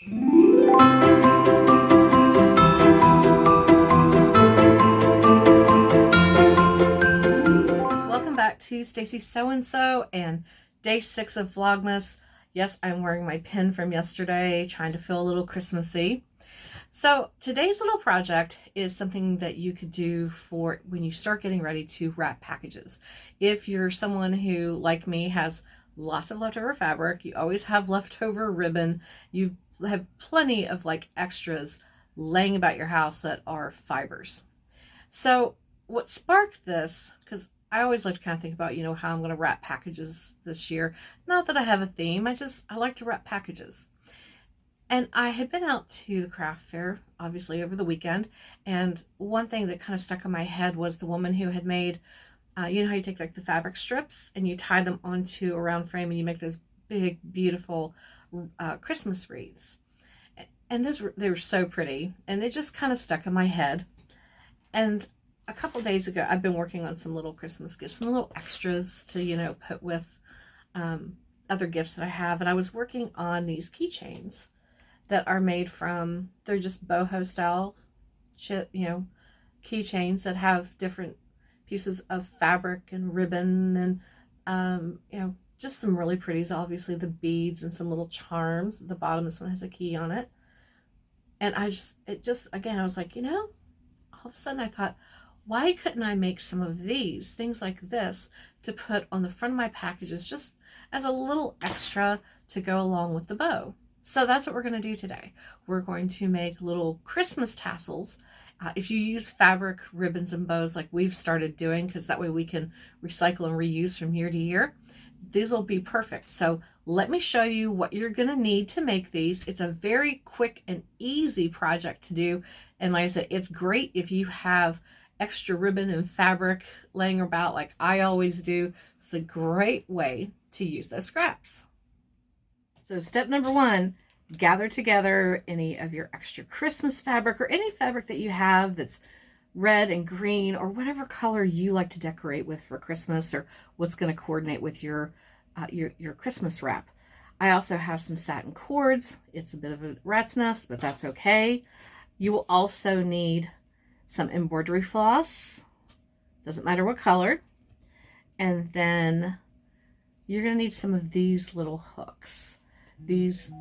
Welcome back to Stacy So-and-So and day 6 of Vlogmas. Yes, I'm wearing my pin from yesterday, trying to feel a little Christmassy. So today's little project is something that you could do for when you start getting ready to wrap packages. If you're someone who, like me, has lots of leftover fabric, you always have leftover ribbon, you have plenty of like extras laying about your house that are fibers. So what sparked this, because I always like to kind of think about, how I'm going to wrap packages this year. Not that I have a theme, I like to wrap packages. And I had been out to the craft fair, obviously, over the weekend. And one thing that kind of stuck in my head was the woman who had made, you know how you take like the fabric strips and you tie them onto a round frame and you make those big, beautiful Christmas wreaths. And they were so pretty. And they just kind of stuck in my head. And a couple days ago, I've been working on some little Christmas gifts, some little extras to, put with other gifts that I have. And I was working on these keychains that are made from, they're just boho style, keychains that have different pieces of fabric and ribbon and, just some really pretties, obviously the beads and some little charms. At the bottom, this one has a key on it. And again, I was like, all of a sudden I thought, why couldn't I make some of these things like this to put on the front of my packages just as a little extra to go along with the bow? So that's what we're going to do today. We're going to make little Christmas tassels. If you use fabric, ribbons, and bows like we've started doing, because that way we can recycle and reuse from year to year, these will be perfect. So let me show you what you're going to need to make these. It's a very quick and easy project to do. And like I said, it's great if you have extra ribbon and fabric laying about like I always do. It's a great way to use those scraps. So step number 1, gather together any of your extra Christmas fabric or any fabric that you have that's red and green or whatever color you like to decorate with for Christmas or what's going to coordinate with your Christmas wrap. I also have some satin cords. It's a bit of a rat's nest, but that's okay. You will also need some embroidery floss. Doesn't matter what color. And then you're going to need some of these little hooks. These,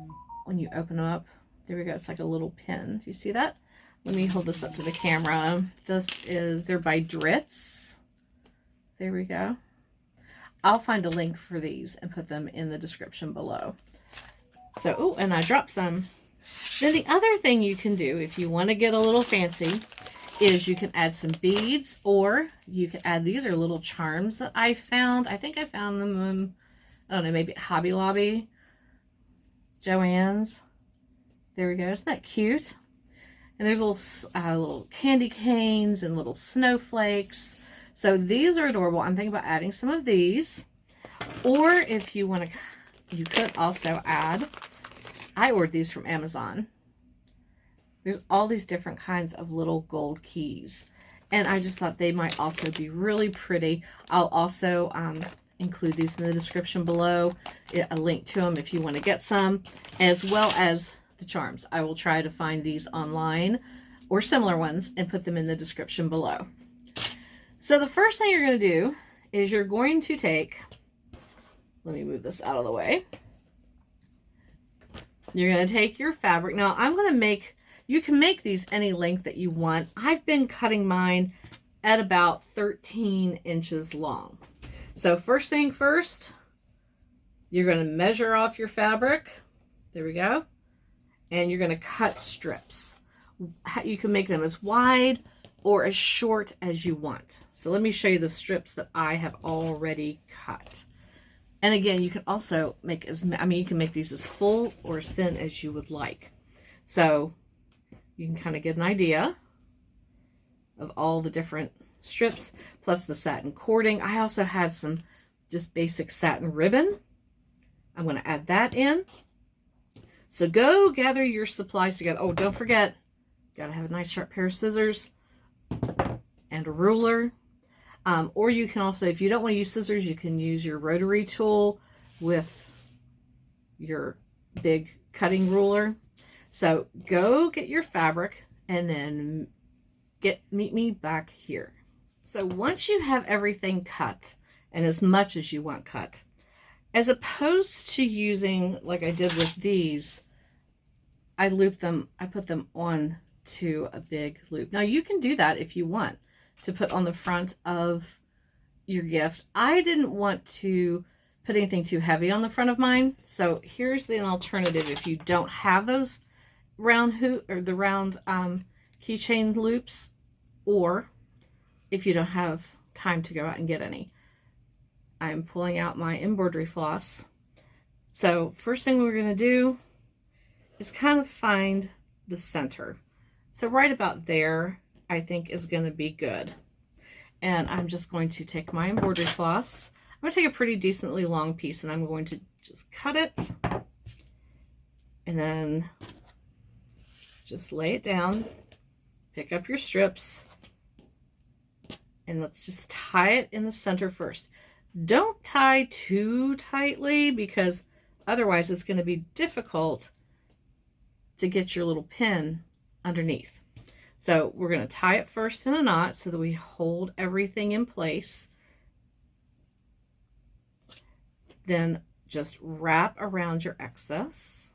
when you open them up, there we go, it's like a little pin. Do you see that? Let me hold this up to the camera. They're by Dritz. There we go. I'll find a link for these and put them in the description below. So, oh, and I dropped some. Then the other thing you can do if you want to get a little fancy is you can add some beads, or you can add, these are little charms that I found. I think I found them, I don't know, maybe at Hobby Lobby. Joann's. There we go. Isn't that cute? And there's little candy canes and little snowflakes. So these are adorable. I'm thinking about adding some of these. Or if you want to, you could also add, I ordered these from Amazon. There's all these different kinds of little gold keys. And I just thought they might also be really pretty. I'll also include these in the description below, a link to them if you want to get some, as well as the charms. I will try to find these online or similar ones and put them in the description below. So the first thing you're going to do is you're going to take, let me move this out of the way. You're going to take your fabric. Now I'm going to make, you can make these any length that you want. I've been cutting mine at about 13 inches long. So first thing first, you're going to measure off your fabric. There we go. And you're going to cut strips. You can make them as wide or as short as you want. So let me show you the strips that I have already cut. And again, you can also make you can make these as full or as thin as you would like. So you can kind of get an idea of all the different strips, plus the satin cording. I also had some just basic satin ribbon. I'm going to add that in. So go gather your supplies together. Oh, don't forget, got to have a nice sharp pair of scissors and a ruler. Or you can also, if you don't want to use scissors, you can use your rotary tool with your big cutting ruler. So go get your fabric and then meet me back here. So once you have everything cut, and as much as you want cut, as opposed to using, like I did with these, I put them on to a big loop. Now you can do that if you want to put on the front of your gift. I didn't want to put anything too heavy on the front of mine. So here's an alternative if you don't have those round keychain loops, or if you don't have time to go out and get any. I'm pulling out my embroidery floss. So first thing we're going to do is kind of find the center. So right about there, I think is going to be good. And I'm just going to take my embroidery floss. I'm going to take a pretty decently long piece and I'm going to just cut it and then just lay it down, pick up your strips, and let's just tie it in the center first. Don't tie too tightly because otherwise it's going to be difficult to get your little pin underneath. So we're going to tie it first in a knot so that we hold everything in place. Then just wrap around your excess.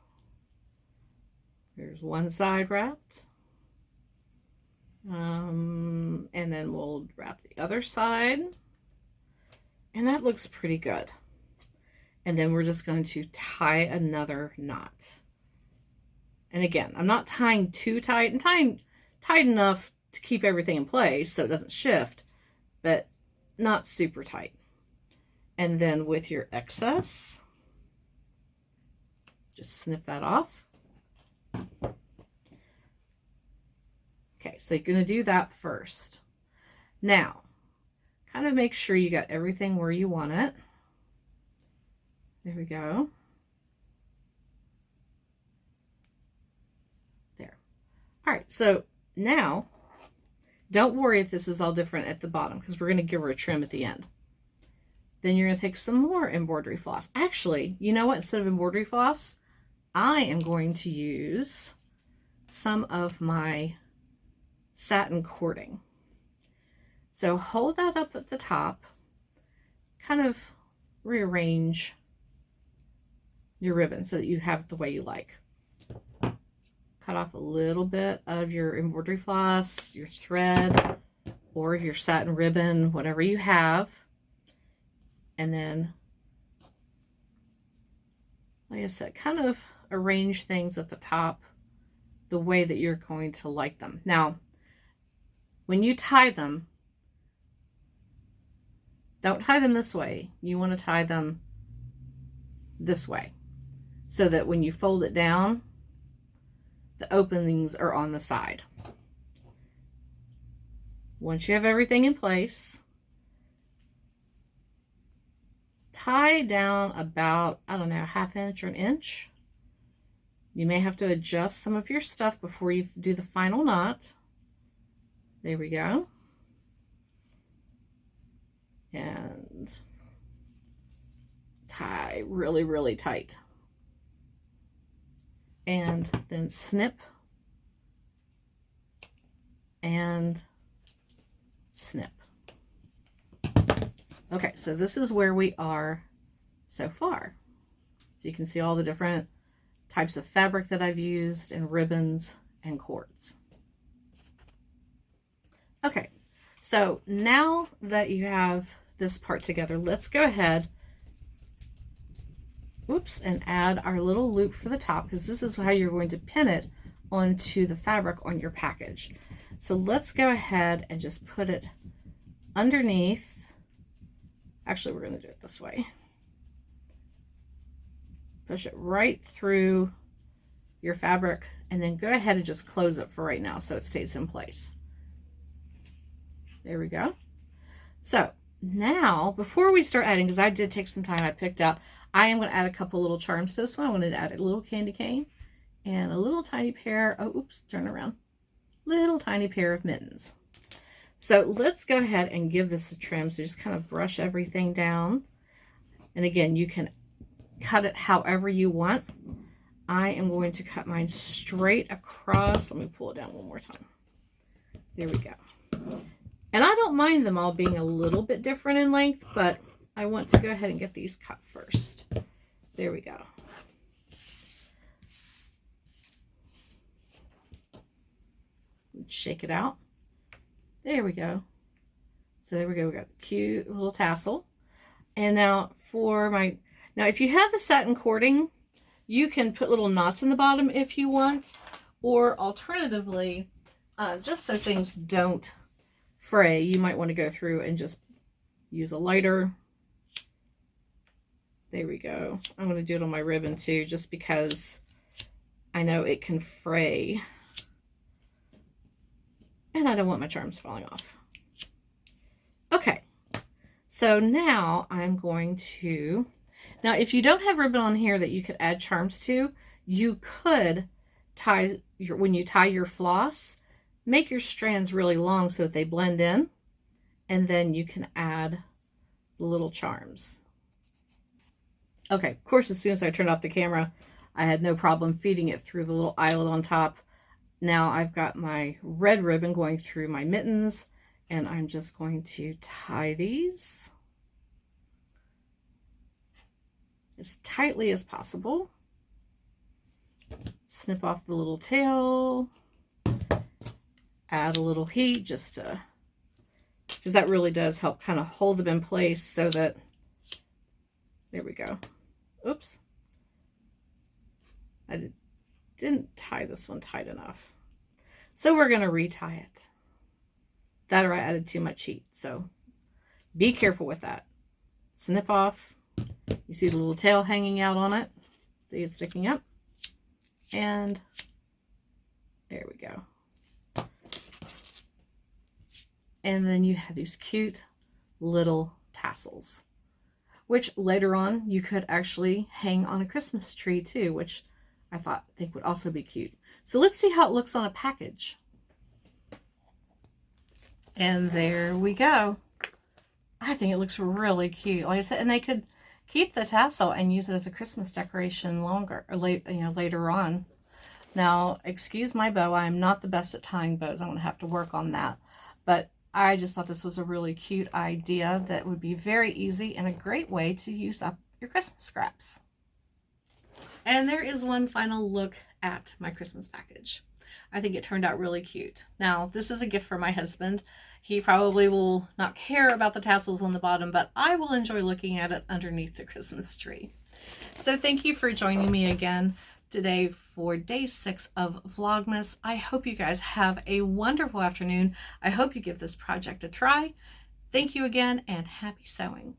Here's one side wrapped. And then we'll wrap the other side. And that looks pretty good. And then we're just going to tie another knot. And again, I'm not tying too tight. I'm tying tight enough to keep everything in place so it doesn't shift, but not super tight. And then with your excess, just snip that off. Okay, so you're going to do that first. Now, kind of make sure you got everything where you want it. There we go. There. All right, so now, don't worry if this is all different at the bottom because we're going to give her a trim at the end. Then you're going to take some more embroidery floss. Actually, you know what? Instead of embroidery floss, I am going to use some of my satin cording. So hold that up at the top, kind of rearrange your ribbon so that you have it the way you like. Cut off a little bit of your embroidery floss, your thread, or your satin ribbon, whatever you have. And then, like I said, kind of arrange things at the top the way that you're going to like them. Now, when you tie them, don't tie them this way. You want to tie them this way so that when you fold it down, the openings are on the side. Once you have everything in place, tie down about, I don't know, 1/2 inch or 1 inch. You may have to adjust some of your stuff before you do the final knot. There we go. And tie really, really tight. And then snip and snip. Okay, so this is where we are so far. So you can see all the different types of fabric that I've used and ribbons and cords. Okay, so now that you have this part together, let's go ahead and add our little loop for the top, because this is how you're going to pin it onto the fabric on your package. So let's go ahead and just put it underneath. Actually, we're going to do it this way. Push it right through your fabric and then go ahead and just close it for right now so it stays in place. There we go. So now, before we start adding, because I did take some time, I picked out, I am going to add a couple little charms to this one. I wanted to add a little candy cane and a little tiny pair, turn around, little tiny pair of mittens. So let's go ahead and give this a trim. So just kind of brush everything down. And again, you can cut it however you want. I am going to cut mine straight across. Let me pull it down one more time. There we go. And I don't mind them all being a little bit different in length, but I want to go ahead and get these cut first. There we go. Shake it out. There we go. So there we go. We got the cute little tassel. And now if you have the satin cording, you can put little knots in the bottom if you want, or alternatively, just so things don't fray, you might want to go through and just use a lighter. There we go. I'm going to do it on my ribbon too, just because I know it can fray. And I don't want my charms falling off. Okay, so now I'm going to, now if you don't have ribbon on here that you could add charms to, you could tie, when you tie your floss, make your strands really long so that they blend in, and then you can add the little charms. Okay, of course, as soon as I turned off the camera, I had no problem feeding it through the little eyelet on top. Now I've got my red ribbon going through my mittens, and I'm just going to tie these as tightly as possible. Snip off the little tail, add a little heat just to, because that really does help kind of hold them in place so that, there we go. Oops. I didn't tie this one tight enough. So we're going to retie it. That or I added too much heat. So be careful with that. Snip off. You see the little tail hanging out on it. See it sticking up. And there we go. And then you have these cute little tassels, which later on you could actually hang on a Christmas tree too, which I think would also be cute. So let's see how it looks on a package. And there we go. I think it looks really cute. Like I said, and they could keep the tassel and use it as a Christmas decoration longer, or later on. Now, excuse my bow. I'm not the best at tying bows. I'm going to have to work on that. But I just thought this was a really cute idea that would be very easy and a great way to use up your Christmas scraps. And there is one final look at my Christmas package. I think it turned out really cute. Now, this is a gift for my husband. He probably will not care about the tassels on the bottom, but I will enjoy looking at it underneath the Christmas tree. So thank you for joining me again today for day 6 of Vlogmas. I hope you guys have a wonderful afternoon. I hope you give this project a try. Thank you again, and happy sewing.